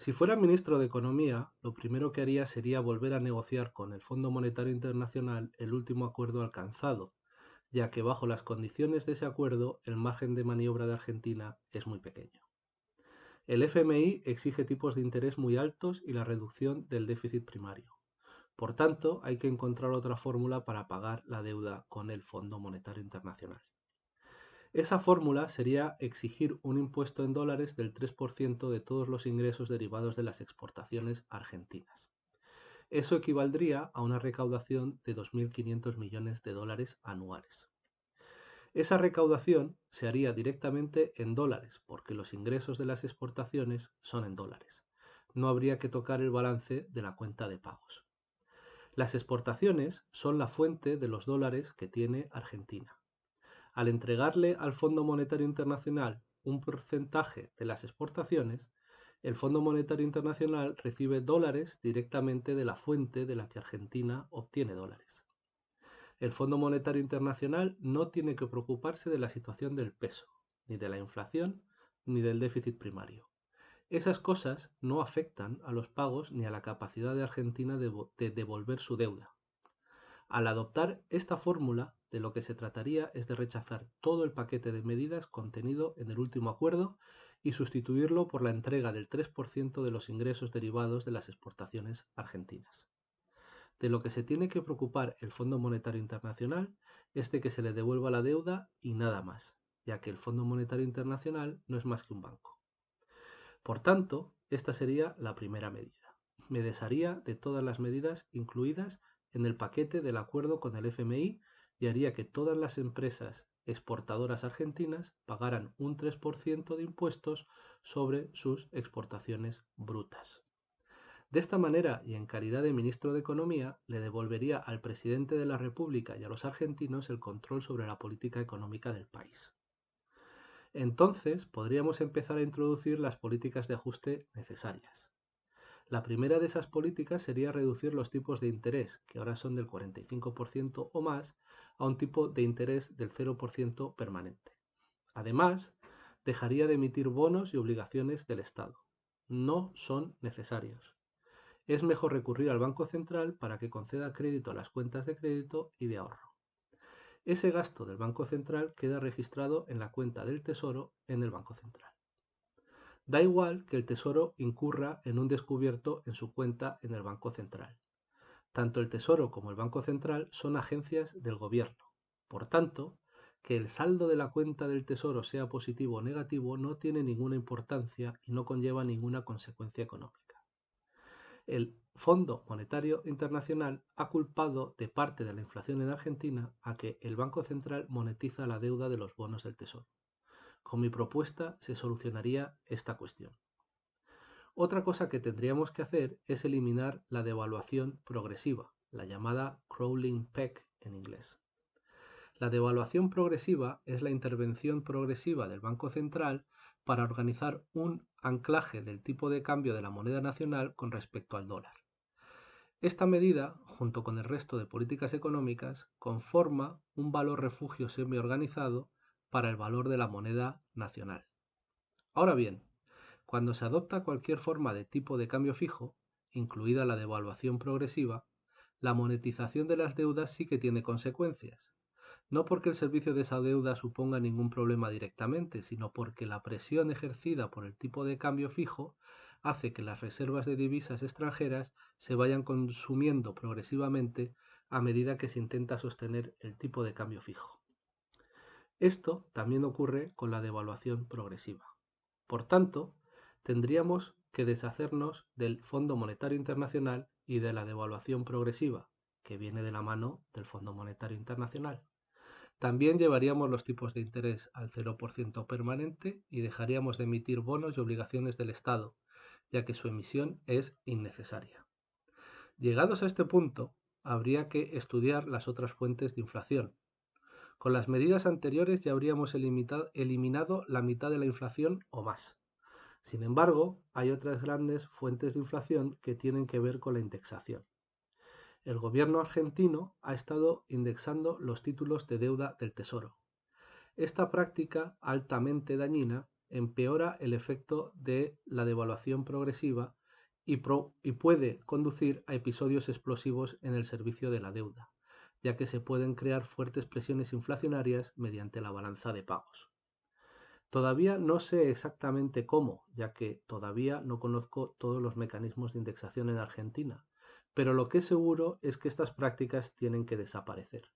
Si fuera ministro de Economía, lo primero que haría sería volver a negociar con el Fondo Monetario Internacional el último acuerdo alcanzado, ya que bajo las condiciones de ese acuerdo el margen de maniobra de Argentina es muy pequeño. El FMI exige tipos de interés muy altos y la reducción del déficit primario. Por tanto, hay que encontrar otra fórmula para pagar la deuda con el Fondo Monetario Internacional. Esa fórmula sería exigir un impuesto en dólares del 3% de todos los ingresos derivados de las exportaciones argentinas. Eso equivaldría a una recaudación de 2.500 millones de dólares anuales. Esa recaudación se haría directamente en dólares, porque los ingresos de las exportaciones son en dólares. No habría que tocar el balance de la cuenta de pagos. Las exportaciones son la fuente de los dólares que tiene Argentina. Al entregarle al Fondo Monetario Internacional un porcentaje de las exportaciones, el Fondo Monetario Internacional recibe dólares directamente de la fuente de la que Argentina obtiene dólares. El Fondo Monetario Internacional no tiene que preocuparse de la situación del peso, ni de la inflación, ni del déficit primario. Esas cosas no afectan a los pagos ni a la capacidad de Argentina de devolver su deuda. Al adoptar esta fórmula, de lo que se trataría es de rechazar todo el paquete de medidas contenido en el último acuerdo y sustituirlo por la entrega del 3% de los ingresos derivados de las exportaciones argentinas. De lo que se tiene que preocupar el Fondo Monetario Internacional es de que se le devuelva la deuda y nada más, ya que el Fondo Monetario Internacional no es más que un banco. Por tanto, esta sería la primera medida. Me desharía de todas las medidas incluidas en el paquete del acuerdo con el FMI y haría que todas las empresas exportadoras argentinas pagaran un 3% de impuestos sobre sus exportaciones brutas. De esta manera, y en calidad de ministro de Economía, le devolvería al presidente de la República y a los argentinos el control sobre la política económica del país. Entonces podríamos empezar a introducir las políticas de ajuste necesarias. La primera de esas políticas sería reducir los tipos de interés, que ahora son del 45% o más, a un tipo de interés del 0% permanente. Además, dejaría de emitir bonos y obligaciones del Estado. No son necesarios. Es mejor recurrir al Banco Central para que conceda crédito a las cuentas de crédito y de ahorro. Ese gasto del Banco Central queda registrado en la cuenta del Tesoro en el Banco Central. Da igual que el Tesoro incurra en un descubierto en su cuenta en el Banco Central. Tanto el Tesoro como el Banco Central son agencias del gobierno. Por tanto, que el saldo de la cuenta del Tesoro sea positivo o negativo no tiene ninguna importancia y no conlleva ninguna consecuencia económica. El Fondo Monetario Internacional ha culpado de parte de la inflación en Argentina a que el Banco Central monetiza la deuda de los bonos del Tesoro. Con mi propuesta se solucionaría esta cuestión. Otra cosa que tendríamos que hacer es eliminar la devaluación progresiva, la llamada crawling peg en inglés. La devaluación progresiva es la intervención progresiva del Banco Central para organizar un anclaje del tipo de cambio de la moneda nacional con respecto al dólar. Esta medida, junto con el resto de políticas económicas, conforma un valor refugio semi-organizado para el valor de la moneda nacional. Ahora bien, cuando se adopta cualquier forma de tipo de cambio fijo, incluida la devaluación progresiva, la monetización de las deudas sí que tiene consecuencias. No porque el servicio de esa deuda suponga ningún problema directamente, sino porque la presión ejercida por el tipo de cambio fijo hace que las reservas de divisas extranjeras se vayan consumiendo progresivamente a medida que se intenta sostener el tipo de cambio fijo. Esto también ocurre con la devaluación progresiva. Por tanto, tendríamos que deshacernos del Fondo Monetario Internacional y de la devaluación progresiva, que viene de la mano del Fondo Monetario Internacional. También llevaríamos los tipos de interés al 0% permanente y dejaríamos de emitir bonos y obligaciones del Estado, ya que su emisión es innecesaria. Llegados a este punto, habría que estudiar las otras fuentes de inflación. Con las medidas anteriores ya habríamos eliminado la mitad de la inflación o más. Sin embargo, hay otras grandes fuentes de inflación que tienen que ver con la indexación. El gobierno argentino ha estado indexando los títulos de deuda del Tesoro. Esta práctica altamente dañina empeora el efecto de la devaluación progresiva y puede conducir a episodios explosivos en el servicio de la deuda, ya que se pueden crear fuertes presiones inflacionarias mediante la balanza de pagos. Todavía no sé exactamente cómo, ya que todavía no conozco todos los mecanismos de indexación en Argentina, pero lo que es seguro es que estas prácticas tienen que desaparecer.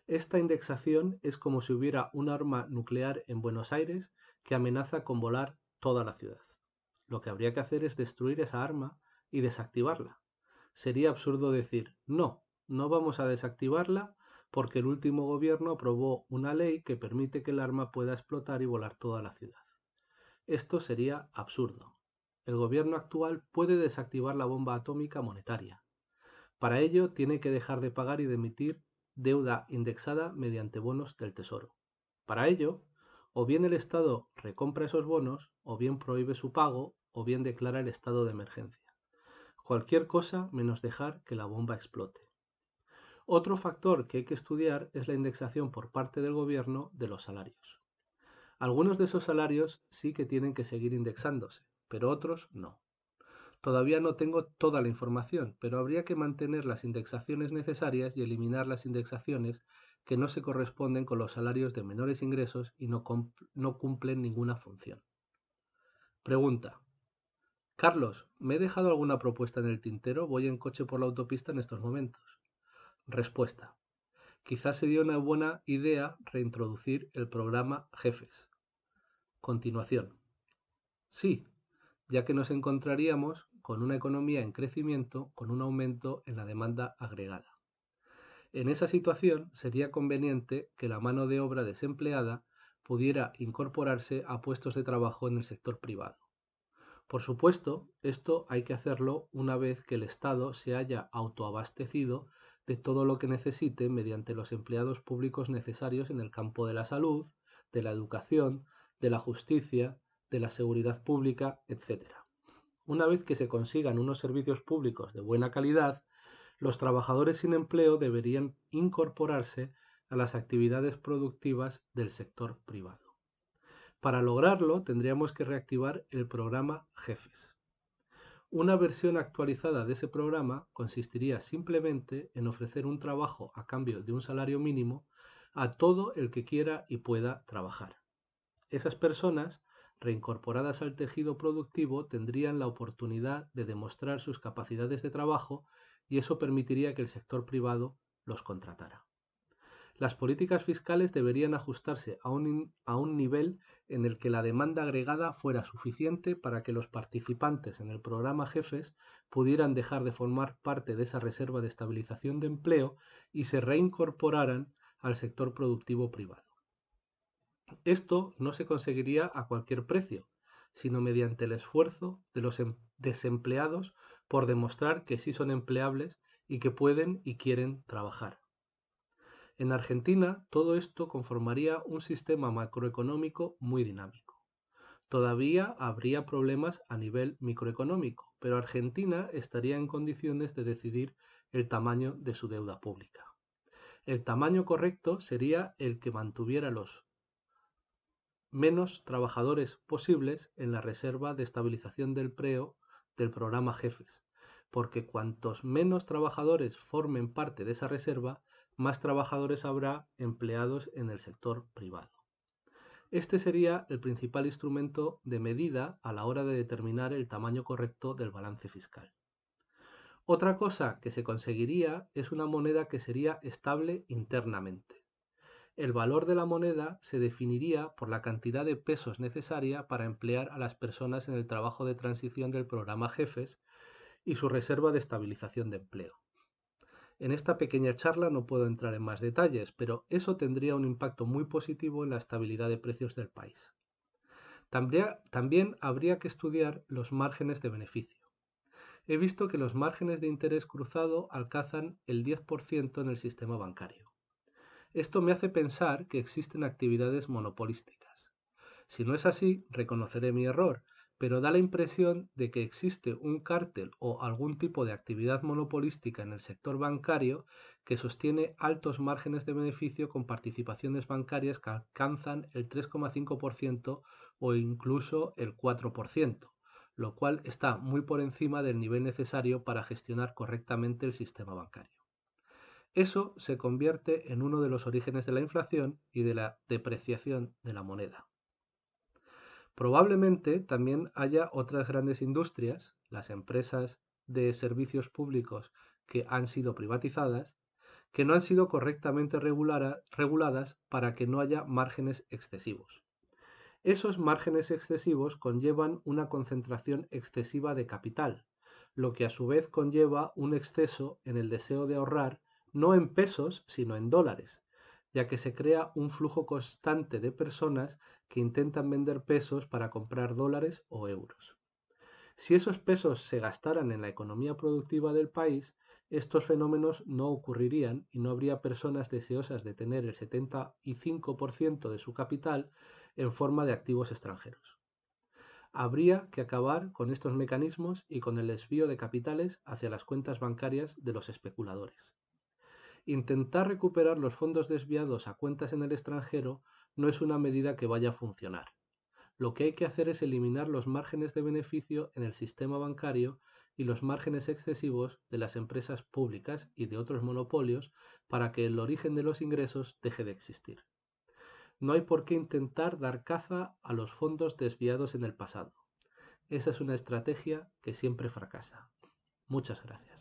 Esta indexación es como si hubiera un arma nuclear en Buenos Aires que amenaza con volar toda la ciudad. Lo que habría que hacer es destruir esa arma y desactivarla. Sería absurdo decir, no, no vamos a desactivarla porque el último gobierno aprobó una ley que permite que el arma pueda explotar y volar toda la ciudad. Esto sería absurdo. El gobierno actual puede desactivar la bomba atómica monetaria. Para ello tiene que dejar de pagar y de emitir deuda indexada mediante bonos del Tesoro. Para ello, o bien el Estado recompra esos bonos, o bien prohíbe su pago, o bien declara el estado de emergencia. Cualquier cosa menos dejar que la bomba explote. Otro factor que hay que estudiar es la indexación por parte del gobierno de los salarios. Algunos de esos salarios sí que tienen que seguir indexándose, pero otros no. Todavía no tengo toda la información, pero habría que mantener las indexaciones necesarias y eliminar las indexaciones que no se corresponden con los salarios de menores ingresos y no cumplen ninguna función. Pregunta. Carlos, ¿me he dejado alguna propuesta en el tintero? Voy en coche por la autopista en estos momentos. Respuesta. Quizás sería una buena idea reintroducir el programa Jefes. Continuación. Sí, ya que nos encontraríamos con una economía en crecimiento con un aumento en la demanda agregada. En esa situación sería conveniente que la mano de obra desempleada pudiera incorporarse a puestos de trabajo en el sector privado. Por supuesto, esto hay que hacerlo una vez que el Estado se haya autoabastecido de todo lo que necesite mediante los empleados públicos necesarios en el campo de la salud, de la educación, de la justicia, de la seguridad pública, etc. Una vez que se consigan unos servicios públicos de buena calidad, los trabajadores sin empleo deberían incorporarse a las actividades productivas del sector privado. Para lograrlo, tendríamos que reactivar el programa Jefes. Una versión actualizada de ese programa consistiría simplemente en ofrecer un trabajo a cambio de un salario mínimo a todo el que quiera y pueda trabajar. Esas personas, reincorporadas al tejido productivo, tendrían la oportunidad de demostrar sus capacidades de trabajo y eso permitiría que el sector privado los contratara. Las políticas fiscales deberían ajustarse a un nivel en el que la demanda agregada fuera suficiente para que los participantes en el programa Jefes pudieran dejar de formar parte de esa reserva de estabilización de empleo y se reincorporaran al sector productivo privado. Esto no se conseguiría a cualquier precio, sino mediante el esfuerzo de los desempleados por demostrar que sí son empleables y que pueden y quieren trabajar. En Argentina, todo esto conformaría un sistema macroeconómico muy dinámico. Todavía habría problemas a nivel microeconómico, pero Argentina estaría en condiciones de decidir el tamaño de su deuda pública. El tamaño correcto sería el que mantuviera los menos trabajadores posibles en la reserva de estabilización del empleo del programa Jefes, porque cuantos menos trabajadores formen parte de esa reserva, más trabajadores habrá empleados en el sector privado. Este sería el principal instrumento de medida a la hora de determinar el tamaño correcto del balance fiscal. Otra cosa que se conseguiría es una moneda que sería estable internamente. El valor de la moneda se definiría por la cantidad de pesos necesaria para emplear a las personas en el trabajo de transición del programa Jefes y su reserva de estabilización de empleo. En esta pequeña charla no puedo entrar en más detalles, pero eso tendría un impacto muy positivo en la estabilidad de precios del país. También habría que estudiar los márgenes de beneficio. He visto que los márgenes de interés cruzado alcanzan el 10% en el sistema bancario. Esto me hace pensar que existen actividades monopolísticas. Si no es así, reconoceré mi error, pero da la impresión de que existe un cártel o algún tipo de actividad monopolística en el sector bancario que sostiene altos márgenes de beneficio con participaciones bancarias que alcanzan el 3,5% o incluso el 4%, lo cual está muy por encima del nivel necesario para gestionar correctamente el sistema bancario. Eso se convierte en uno de los orígenes de la inflación y de la depreciación de la moneda. Probablemente también haya otras grandes industrias, las empresas de servicios públicos que han sido privatizadas, que no han sido correctamente reguladas para que no haya márgenes excesivos. Esos márgenes excesivos conllevan una concentración excesiva de capital, lo que a su vez conlleva un exceso en el deseo de ahorrar, no en pesos, sino en dólares, ya que se crea un flujo constante de personas que intentan vender pesos para comprar dólares o euros. Si esos pesos se gastaran en la economía productiva del país, estos fenómenos no ocurrirían y no habría personas deseosas de tener el 75% de su capital en forma de activos extranjeros. Habría que acabar con estos mecanismos y con el desvío de capitales hacia las cuentas bancarias de los especuladores. Intentar recuperar los fondos desviados a cuentas en el extranjero no es una medida que vaya a funcionar. Lo que hay que hacer es eliminar los márgenes de beneficio en el sistema bancario y los márgenes excesivos de las empresas públicas y de otros monopolios para que el origen de los ingresos deje de existir. No hay por qué intentar dar caza a los fondos desviados en el pasado. Esa es una estrategia que siempre fracasa. Muchas gracias.